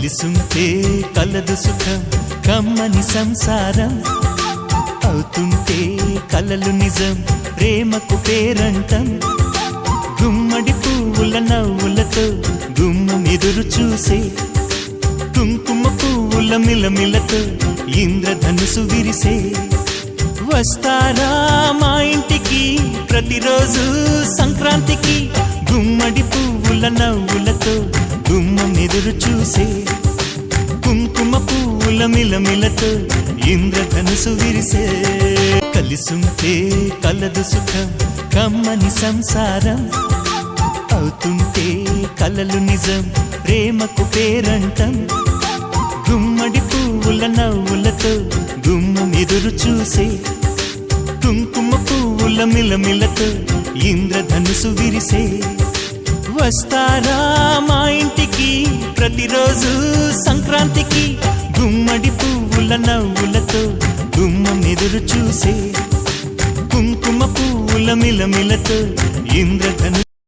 కలిసుంటే కలదు సుఖం కమ్మని సంసారం అవుతుంటే కలలు నిజం ప్రేమకు పేరంటం గుమ్మడి పువ్వుల నవ్వులతో గుమ్మం ఎదురు చూసే కుంకుమ పువ్వుల మిలమిలతో ఇంద్రధనుసు విరిసే వస్తారా మా ఇంటికి ప్రతిరోజు సంక్రాంతికి గుమ్మడి పువ్వుల నవ్వులతో గుమ్మం ఎదురు చూసే కుంకుమ పువ్వుల మిలమిలతో ఇంద్రధనుసు విరిసే కలిసుంటే కలదు సుఖం కమ్మని సంసారం అవుతుంటే కలలు నిజం ప్రేమకు పేరంటం గుమ్మడి పువ్వుల నవ్వులతో గుమ్మం ఎదురు చూసే కుంకుమ పువ్వుల మిలమిలతో ఇంద్రధనుసు విరిసే వస్తారా మా ఇంటికి ప్రతిరోజు సంక్రాంతికి గుమ్మడి పువ్వుల నవ్వులతో గుమ్మం ఎదురు చూసే కుంకుమ పువ్వుల మిలమిలతో ఇంద్రధనుసు